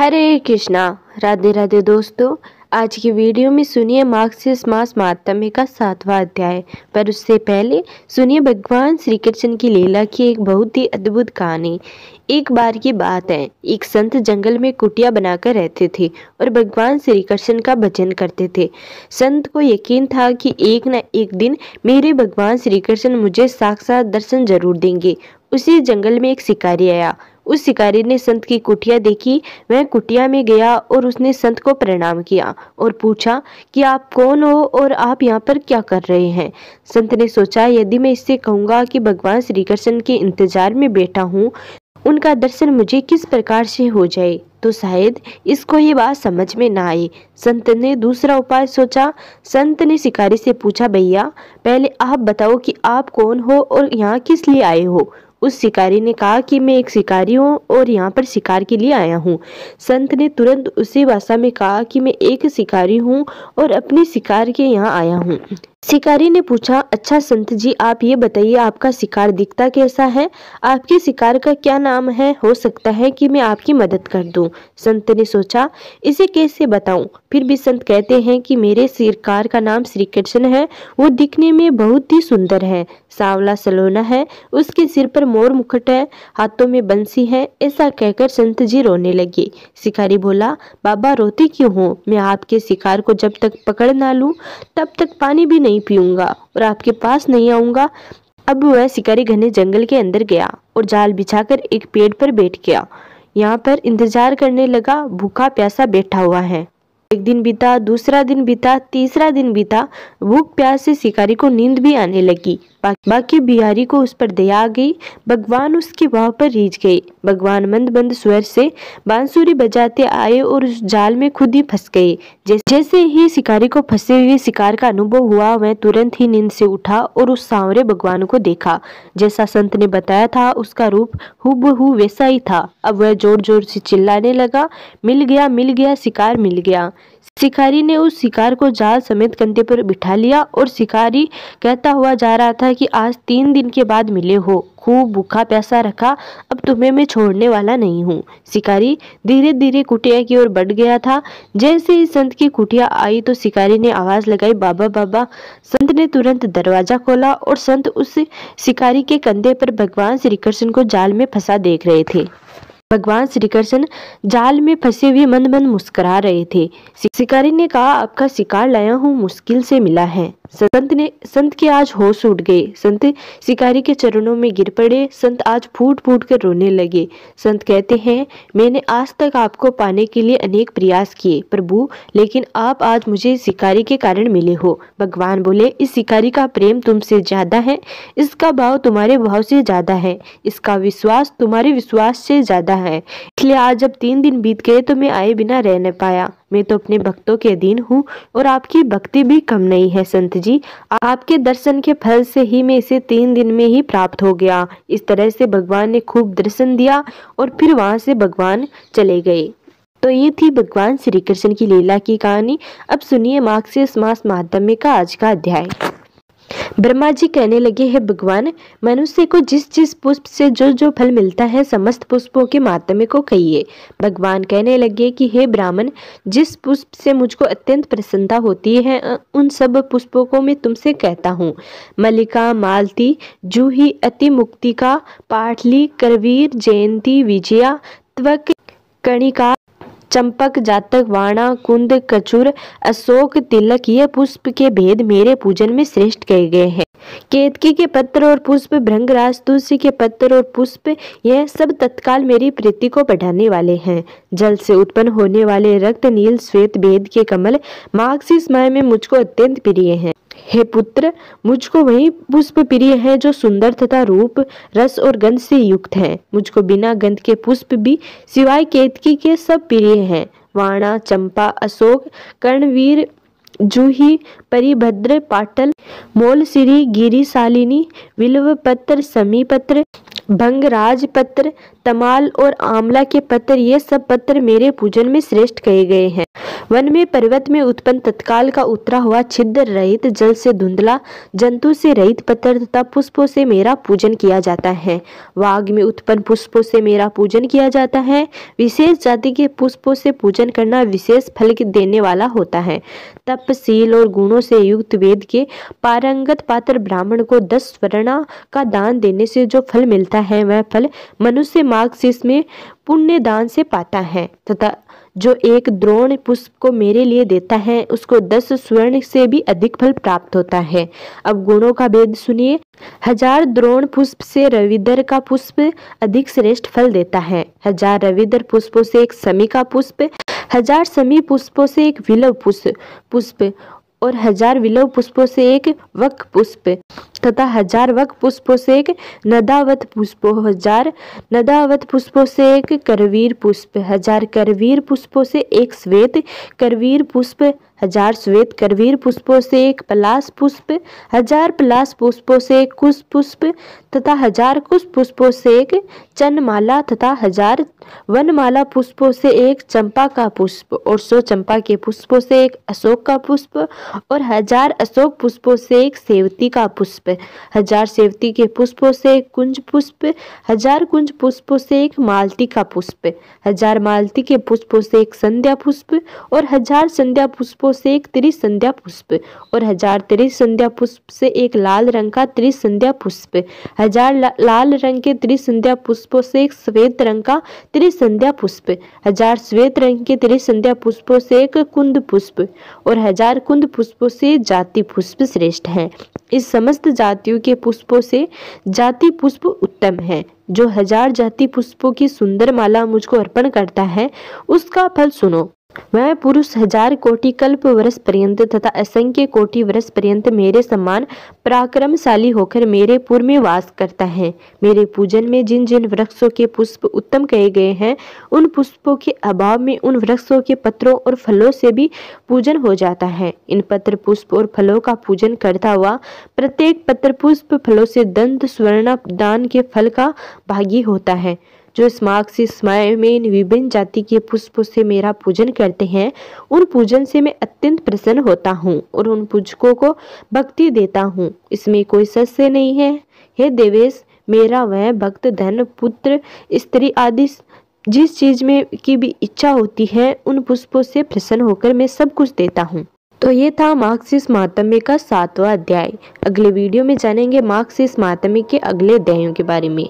हरे कृष्णा। राधे राधे दोस्तों। आज की वीडियो में सुनिए मार्गशीर्ष मास महात्म्य का 7वां अध्याय। पर उससे पहले सुनिए भगवान श्री कृष्ण की लीला की एक बहुत ही अद्भुत कहानी। एक बार की बात है, एक संत जंगल में कुटिया बनाकर रहते थे और भगवान श्री कृष्ण का भजन करते थे। संत को यकीन था कि एक न एक दिन मेरे भगवान श्री कृष्ण मुझे साक्षात दर्शन जरूर देंगे। उसी जंगल में एक शिकारी आया। उस शिकारी ने संत की कुटिया देखी। वह कुटिया में गया और उसने संत को प्रणाम किया और पूछा कि आप कौन हो और आप यहाँ पर क्या कर रहे हैं। संत ने सोचा, यदि मैं इससे कहूँगा कि भगवान श्री कृष्ण के इंतजार में बैठा हूँ, उनका दर्शन मुझे किस प्रकार से हो जाए, तो शायद इसको ये बात समझ में ना आए। संत ने दूसरा उपाय सोचा। संत ने शिकारी से पूछा, भैया पहले आप बताओ कि आप कौन हो और यहाँ किस लिए आए हो। उस शिकारी ने कहा कि मैं एक शिकारी हूँ और यहाँ पर शिकार के लिए आया हूँ। संत ने तुरंत उसी भाषा में कहा कि मैं एक शिकारी हूँ और अपने शिकार के यहाँ आया हूँ। शिकारी ने पूछा, अच्छा संत जी, आप ये बताइए आपका शिकार दिखता कैसा है, आपके शिकार का क्या नाम है, हो सकता है कि मैं आपकी मदद कर दूं। संत ने सोचा, इसे कैसे बताऊं। फिर भी संत कहते हैं कि मेरे शिकार का नाम श्री कृष्ण है। वो दिखने में बहुत ही सुंदर है, सांवला सलोना है, उसके सिर पर मोर मुकुट है, हाथों में बंसी है। ऐसा कहकर संत जी रोने लगे। शिकारी बोला, बाबा रोती क्यों हो, मैं आपके शिकार को जब तक पकड़ ना लूं तब तक पानी भी नहीं पीऊंगा और आपके पास नहीं आऊंगा। अब वह शिकारी घने जंगल के अंदर गया और जाल बिछाकर एक पेड़ पर बैठ गया। यहाँ पर इंतजार करने लगा। भूखा प्यासा बैठा हुआ है। एक दिन बीता, दूसरा दिन बीता, तीसरा दिन बीता। भूख प्यास से शिकारी को नींद भी आने लगी। बाकी बिहारी को उस पर दया आ गई। भगवान उसके भाव पर रीझ गए। भगवान मंद मंद स्वर से बांसुरी बजाते आए और उस जाल में खुद ही फंस गए। जैसे ही शिकारी को फंसे हुए शिकार का अनुभव हुआ, वह तुरंत ही नींद से उठा और उस सांवरे भगवान को देखा। जैसा संत ने बताया था, उसका रूप हूबहू वैसा ही था। अब वह जोर जोर से चिल्लाने लगा, मिल गया, शिकार मिल गया। शिकारी ने उस शिकार को जाल समेत कंधे पर बिठा लिया और शिकारी कहता हुआ जा रहा था कि आज 3 दिन के बाद मिले हो, खूब भूखा प्यासा रखा, अब तुम्हें मैं छोड़ने वाला नहीं हूँ। शिकारी धीरे धीरे कुटिया की ओर बढ़ गया था। जैसे ही संत की कुटिया आई तो शिकारी ने आवाज लगाई, बाबा बाबा। संत ने तुरंत दरवाजा खोला और संत उस शिकारी के कंधे पर भगवान श्री कृष्ण को जाल में फंसा देख रहे थे। भगवान श्री कृष्ण जाल में फंसे हुए मंद मंद मुस्कुरा रहे थे। शिकारी ने कहा, आपका शिकार लाया हूँ, मुश्किल से मिला है। संत के आज होश उड़ गए। संत शिकारी के चरणों में गिर पड़े। संत आज फूट फूट कर रोने लगे। संत कहते हैं, मैंने आज तक आपको पाने के लिए अनेक प्रयास किए प्रभु, लेकिन आप आज मुझे शिकारी के कारण मिले हो। भगवान बोले, इस शिकारी का प्रेम तुमसे ज्यादा है, इसका भाव तुम्हारे भाव से ज्यादा है, इसका विश्वास तुम्हारे विश्वास से ज्यादा है। इसलिए आज जब 3 दिन बीत गए तो मैं आए बिना रह न पाया। मैं तो अपने भक्तों के अधीन हूँ और आपकी भक्ति भी कम नहीं है संत जी। आपके दर्शन के फल से ही मैं इसे 3 दिन में ही प्राप्त हो गया। इस तरह से भगवान ने खूब दर्शन दिया और फिर वहां से भगवान चले गए। तो ये थी भगवान श्री कृष्ण की लीला की कहानी। अब सुनिए मार्गशीर्ष मास महात्म्य का आज का अध्याय। ब्रह्मा जी कहने लगे, हे भगवान, मनुष्य को जिस जिस पुष्प से जो जो फल मिलता है, समस्त पुष्पों के महात्म्य को कहिए। भगवान कहने लगे कि हे ब्राह्मण, जिस पुष्प से मुझको अत्यंत प्रसन्नता होती है, उन सब पुष्पों को मैं तुमसे कहता हूँ। मल्लिका, मालती, जूही, अति मुक्तिका, पाटली, करवीर, जयंती, विजया, त्वक, कणिका, चंपक, जातक, वाणा, कुंद, कचूर, अशोक, तिलक, ये पुष्प के भेद मेरे पूजन में श्रेष्ठ कहे गए हैं। केतकी के पत्र और पुष्प, भृंगराज, तुलसी के पत्र और पुष्प, यह सब तत्काल मेरी प्रीति को बढ़ाने वाले हैं। जल से उत्पन्न होने वाले रक्त, नील, श्वेत भेद के कमल मार्गशीर्ष माह में मुझको अत्यंत प्रिय हैं। हे पुत्र, मुझको वही पुष्प प्रिय है जो सुंदर तथा रूप, रस और गंध से युक्त है। मुझको बिना गंध के पुष्प भी सिवाय केतकी के सब प्रिय हैं। वाणा, चंपा, अशोक, कर्णवीर, जूही, परिभद्र, पाटल, मोलसिरी, गिरिशालिनी, विल्व पत्र, समी पत्र, भंगराज पत्र, तमाल और आंवला के पत्र, ये सब पत्र मेरे पूजन में श्रेष्ठ कहे गए हैं। वन में पर्वत में उत्पन्न तत्काल का उतरा हुआ छिद्र रहित जल से धुंधला जंतु से रहित पत्थर तथा पुष्पों से मेरा पूजन किया जाता है। वाग में उत्पन्न पुष्पों से मेरा पूजन किया जाता है। विशेष जाति के पुष्पों से पूजन करना विशेष फल देने वाला होता है। तपशील और गुणों से युक्त वेद के पारंगत पात्र ब्राह्मण को 10 स्वर्ण का दान देने से जो फल मिलता है वह फल मनुष्य माघ शीस में पुण्य दान से पाता है, तथा जो एक द्रोण पुष्प को मेरे लिए देता है उसको 10 स्वर्ण से भी अधिक फल प्राप्त होता है। अब गुणों का भेद सुनिए। 1000 द्रोण पुष्प से रविदर का पुष्प अधिक श्रेष्ठ फल देता है। 1000 रविदर पुष्पों से एक समी का पुष्प, 1000 समी पुष्पों से एक विलव पुष्प और 1000 विलव पुष्पों से एक वक पुष्प तथा 1000 वक पुष्पों से एक नदावत पुष्प, 1000 नदावत पुष्पों से एक करवीर पुष्प, 1000 करवीर पुष्पों से एक श्वेत करवीर पुष्प, 1000 श्वेत करवीर पुष्पों से एक पलाश पुष्प, 1000 पलाश पुष्पों से एक कुश पुष्प तथा 1000 कुश पुष्पों से एक चनमाला तथा 1000 वनमाला पुष्पों से एक चंपा का पुष्प और 100 चंपा के पुष्पों से एक अशोक का पुष्प और 1000 अशोक पुष्पों से एक सेवती का पुष्प, 1000 सेवती के पुष्पों से एक कुंज पुष्प, 1000 कुंज पुष्पों से एक मालती का पुष्प, 1000 मालती के पुष्पों से एक संध्या पुष्प और 1000 संध्या पुष्पों से एक त्रिसंध्या पुष्प और 1000 त्रिसंध्या पुष्प से एक लाल रंग का त्रिसंध्या पुष्प, 1000 लाल रंग के त्रिसंध्या पुष्पों से एक श्वेत रंग का त्रिसंध्या पुष्प, 1000 श्वेत रंग के त्रिसंध्या पुष्पों से एक कुंद पुष्प और 1000 कुंद पुष्पों से जाति पुष्प श्रेष्ठ है। इस समस्त जातियों के पुष्पों से जाति पुष्प उत्तम है। जो 1000 जाति पुष्पों की सुंदर माला मुझको अर्पण करता है उसका फल सुनो। वह पुरुष 1000 कोटि कल्प वर्ष पर्यंत तथा असंख्य कोटि वर्ष पर्यंत मेरे समान पराक्रमशाली होकर मेरे पुर में वास करता है। मेरे पूजन में जिन जिन वृक्षों के पुष्प उत्तम कहे गए हैं उन पुष्पों के अभाव में उन वृक्षों के पत्रों और फलों से भी पूजन हो जाता है। इन पत्र पुष्प और फलों का पूजन करता हुआ प्रत्येक पत्र पुष्प फलों से दंत स्वर्ण दान के फल का भागी होता है। जो इस माघ से समय में इन विभिन्न जाति के पुष्पों से मेरा पूजन करते हैं उन पूजन से मैं अत्यंत प्रसन्न होता हूँ और उन पूजकों को भक्ति देता हूँ। इसमें कोई संशय नहीं है। हे देवेश, मेरा वह भक्त धन पुत्र स्त्री आदि जिस चीज में की भी इच्छा होती है उन पुष्पों से प्रसन्न होकर मैं सब कुछ देता हूँ। तो ये था मार्क्सिस महात्म्य का 7वां अध्याय। अगले वीडियो में जानेंगे मार्क्सिस महात्म्य के अगले अध्यायों के बारे में।